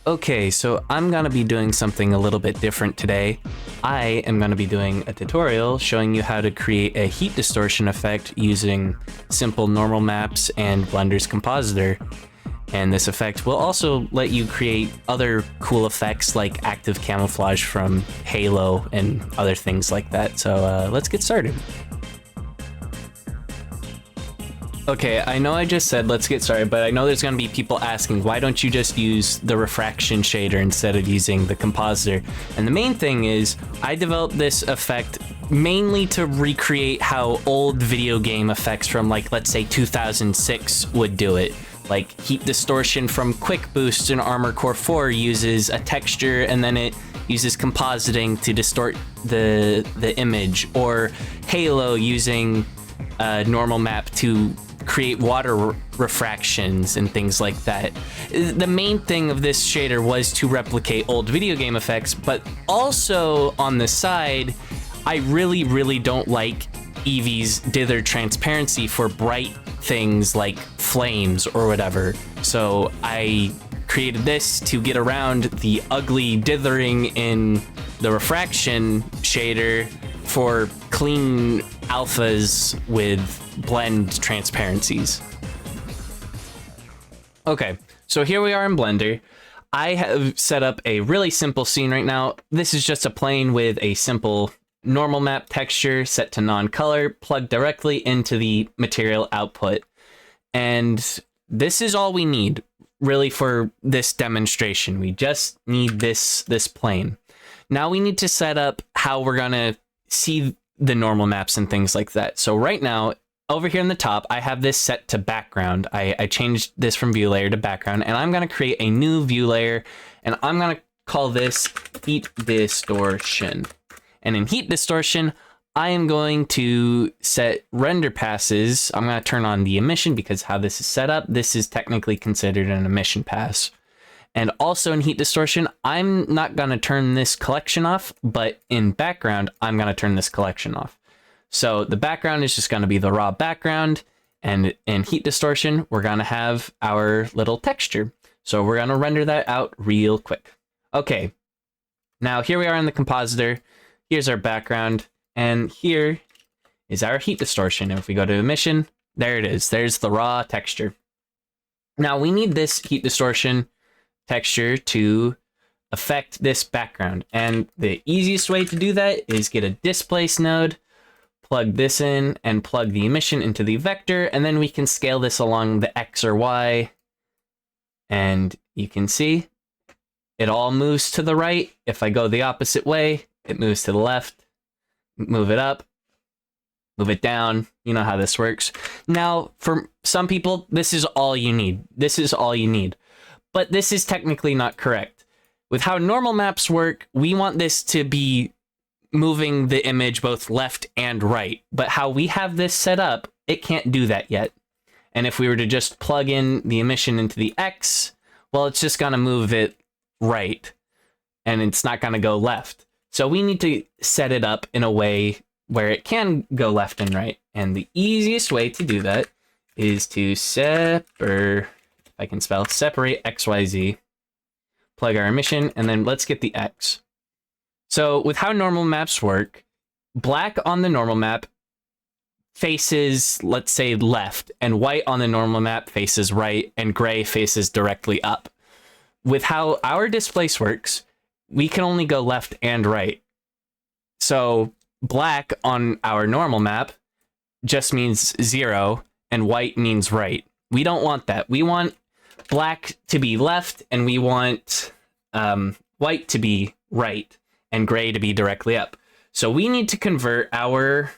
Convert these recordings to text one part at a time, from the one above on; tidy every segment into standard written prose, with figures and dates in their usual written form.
Okay, so I'm gonna be doing something a little bit different today. I am gonna be doing a tutorial showing you how to create a heat distortion effect using simple normal maps and Blender's compositor. And this effect will also let you create other cool effects like active camouflage from Halo and other things like that. So let's get started. Okay, I know I just said let's get started, but I know there's going to be people asking, why don't you just use the refraction shader instead of using the compositor? And the main thing is, I developed this effect mainly to recreate how old video game effects from, like, let's say 2006 would do it. Like, heat distortion from Quick Boost in Armored Core 4 uses a texture, and then it uses compositing to distort the image. Or Halo using a normal map to create water refractions and things like that. The main thing of this shader was to replicate old video game effects, but also on the side, I really don't like Eevee's dither transparency for bright things like flames or whatever. So I created this to get around the ugly dithering in the refraction shader for clean alphas with blend transparencies. Okay, so here we are in Blender. I have set up a really simple scene right now. This is just a plane with a simple normal map texture set to non-color, plugged directly into the material output. And this is all we need really for this demonstration. We just need this plane. Now we need to set up how we're gonna see the normal maps and things like that. So right now, over here in the top, I have this set to background. I changed this from view layer to background, and I'm gonna create a new view layer, and I'm gonna call this heat distortion. And in heat distortion, I am going to set render passes. I'm gonna turn on the emission because how this is set up, this is technically considered an emission pass. And also in heat distortion, I'm not gonna turn this collection off, but in background, I'm gonna turn this collection off. So the background is just gonna be the raw background, and in heat distortion, we're gonna have our little texture. So we're gonna render that out real quick. Okay, now here we are in the compositor. Here's our background, and here is our heat distortion. And if we go to emission, there it is. There's the raw texture. Now we need this heat distortion texture to affect this background, and the easiest way to do that is get a displace node, plug this in, and plug the emission into the vector, and then we can scale this along the X or Y, and you can see it all moves to the right. If I go the opposite way, it moves to the left. Move it up, move it down. You know how this works. Now, for some people, this is all you need. This is all you need. But this is technically not correct. With how normal maps work, we want this to be moving the image both left and right. But how we have this set up, it can't do that yet. And if we were to just plug in the emission into the X, well, it's just gonna move it right, and it's not gonna go left. So we need to set it up in a way where it can go left and right. And the easiest way to do that is to I can spell separate XYZ, plug our emission, and then let's get the X. So with how normal maps work, black on the normal map faces, let's say, left, and white on the normal map faces right, and gray faces directly up. With how our displace works, we can only go left and right. So black on our normal map just means 0, and white means right. We don't want that. We want black to be left, and we want white to be right, and gray to be directly up. So we need to convert our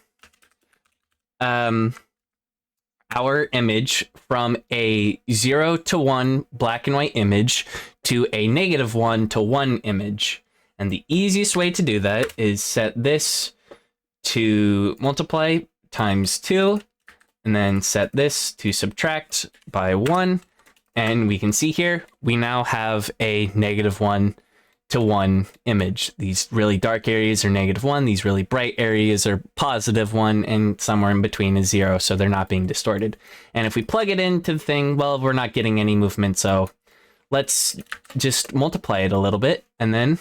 image from a 0 to 1 black and white image to a -1 to 1 image. And the easiest way to do that is set this to multiply times 2, and then set this to subtract by 1. And we can see here, we now have a -1 to 1 image. These really dark areas are -1, these really bright areas are +1, and somewhere in between is 0, so they're not being distorted. And if we plug it into the thing, well, we're not getting any movement, so let's just multiply it a little bit, and then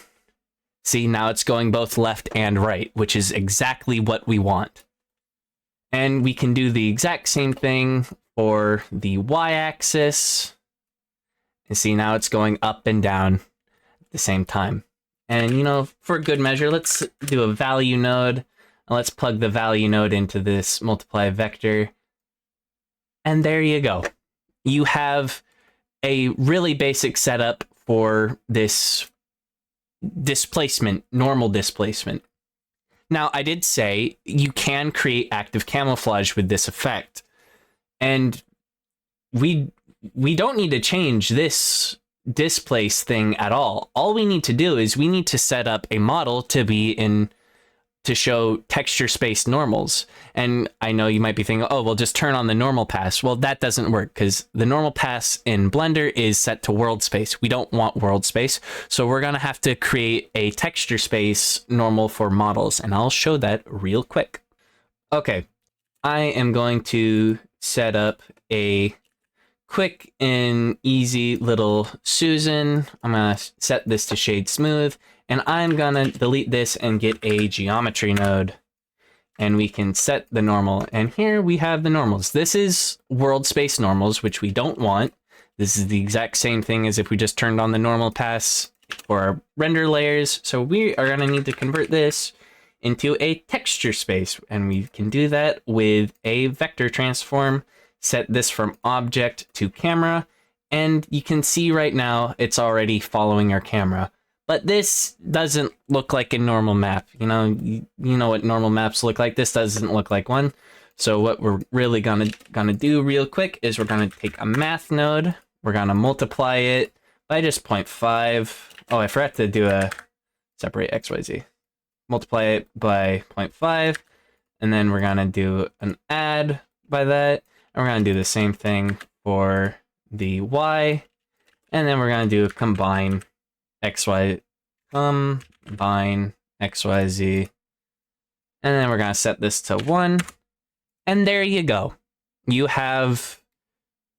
see, now it's going both left and right, which is exactly what we want. And we can do the exact same thing for the y-axis. And see, now it's going up and down at the same time. And, you know, for good measure, let's do a value node. And let's plug the value node into this multiply vector. And there you go. You have a really basic setup for this displacement, normal displacement. Now, I did say you can create active camouflage with this effect, and we don't need to change this displace thing at all. All we need to do is we need to set up a model to show texture space normals. And I know you might be thinking, oh, well, just turn on the normal pass. Well, that doesn't work because the normal pass in Blender is set to world space. We don't want world space. So we're going to have to create a texture space normal for models. And I'll show that real quick. Okay, I am going to set up a quick and easy little Susan. I'm going to set this to shade smooth. And I'm gonna delete this and get a geometry node, and we can set the normal. And here we have the normals. This is world space normals, which we don't want. This is the exact same thing as if we just turned on the normal pass for our render layers. So we are gonna need to convert this into a texture space, and we can do that with a vector transform. Set this from object to camera, and you can see right now it's already following our camera. But this doesn't look like a normal map. You know what normal maps look like. This doesn't look like one. So what we're really gonna do real quick is we're gonna take a math node. We're gonna multiply it by just 0.5. Oh, I forgot to do a separate XYZ. Multiply it by 0.5, and then we're gonna do an add by that. And we're gonna do the same thing for the Y, and then we're gonna do a combine XY, combine XYZ, and then we're gonna set this to 1, and there you go. You have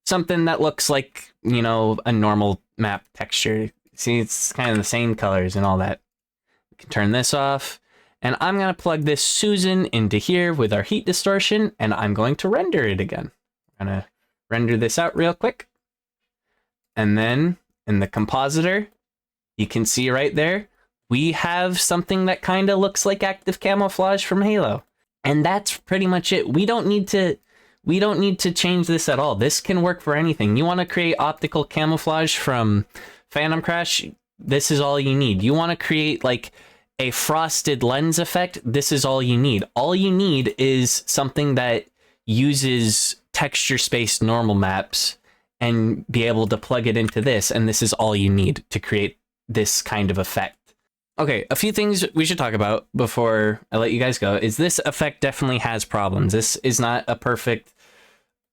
something that looks like, you know, a normal map texture. See, it's kind of the same colors and all that. We can turn this off, and I'm gonna plug this Susan into here with our heat distortion, and I'm going to render it again. I'm gonna render this out real quick, and then in the compositor, you can see right there, we have something that kind of looks like active camouflage from Halo. And that's pretty much it. We don't need to change this at all. This can work for anything. You want to create optical camouflage from Phantom Crash, this is all you need. You want to create like a frosted lens effect, this is all you need. All you need is something that uses texture space normal maps and be able to plug it into this, and this is all you need to create this kind of effect. Okay, a few things we should talk about before I let you guys go is this effect definitely has problems. This is not a perfect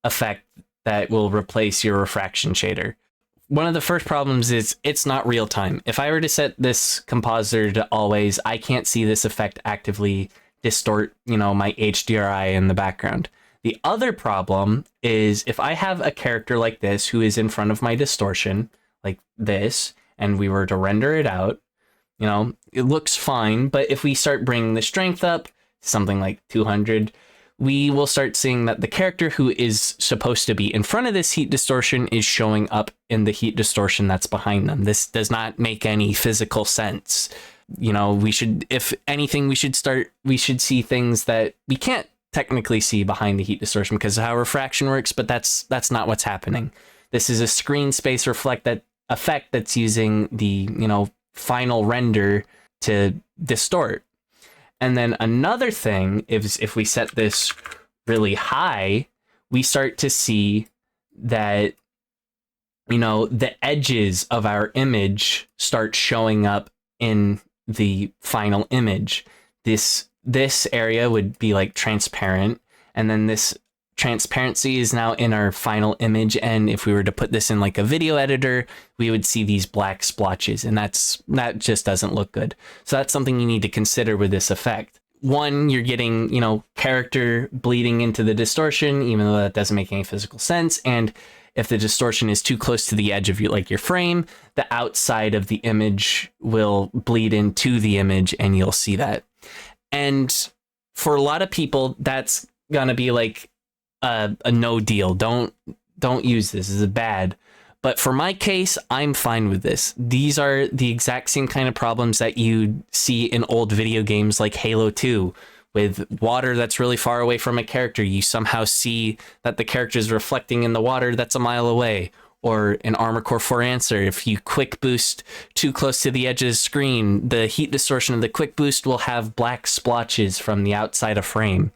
effect that will replace your refraction shader. One of the first problems is it's not real time. If I were to set this compositor to always, I can't see this effect actively distort, you know, my HDRI in the background. The other problem is if I have a character like this who is in front of my distortion, like this, and we were to render it out, you know, it looks fine, but if we start bringing the strength up, something like 200, we will start seeing that the character who is supposed to be in front of this heat distortion is showing up in the heat distortion that's behind them. This does not make any physical sense. You know, we should, if anything, we should see things that we can't technically see behind the heat distortion because of how refraction works, but that's not what's happening. This is a screen space reflect that effect that's using the, you know, final render to distort. And then another thing is if we set this really high, we start to see that, you know, the edges of our image start showing up in the final image. This area would be like transparent, and then this transparency is now in our final image, and if we were to put this in like a video editor, we would see these black splotches, and that just doesn't look good. So that's something you need to consider with this effect. One, you're getting, you know, character bleeding into the distortion, even though that doesn't make any physical sense, and if the distortion is too close to the edge of your frame, the outside of the image will bleed into the image and you'll see that. And for a lot of people, that's gonna be like a no deal. Don't use this. This is bad. But for my case, I'm fine with this. These are the exact same kind of problems that you see in old video games like Halo 2. With water that's really far away from a character, you somehow see that the character is reflecting in the water that's a mile away. Or in Armored Core 4 Answer, if you quick boost too close to the edge of the screen, the heat distortion of the quick boost will have black splotches from the outside of frame.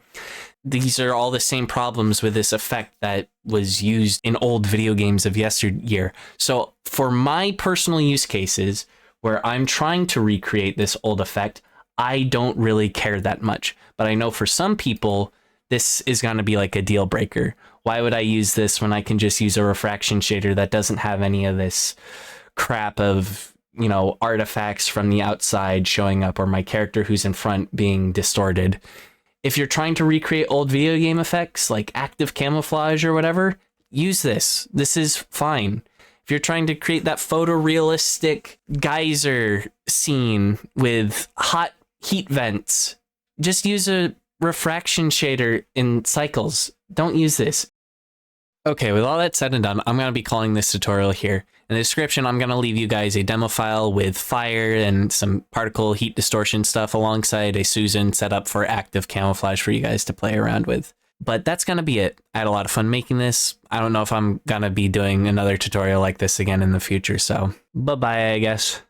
These are all the same problems with this effect that was used in old video games of yesteryear. So for my personal use cases, where I'm trying to recreate this old effect, I don't really care that much. But I know for some people, this is going to be like a deal breaker. Why would I use this when I can just use a refraction shader that doesn't have any of this crap of, artifacts from the outside showing up or my character who's in front being distorted? If you're trying to recreate old video game effects like active camouflage or whatever, use this. This is fine. If you're trying to create that photorealistic geyser scene with hot heat vents, just use a refraction shader in cycles. Don't use this. Okay, with all that said and done, I'm going to be calling this tutorial here. In the description, I'm going to leave you guys a demo file with fire and some particle heat distortion stuff alongside a Susan set up for active camouflage for you guys to play around with. But that's going to be it. I had a lot of fun making this. I don't know if I'm going to be doing another tutorial like this again in the future, so bye-bye, I guess.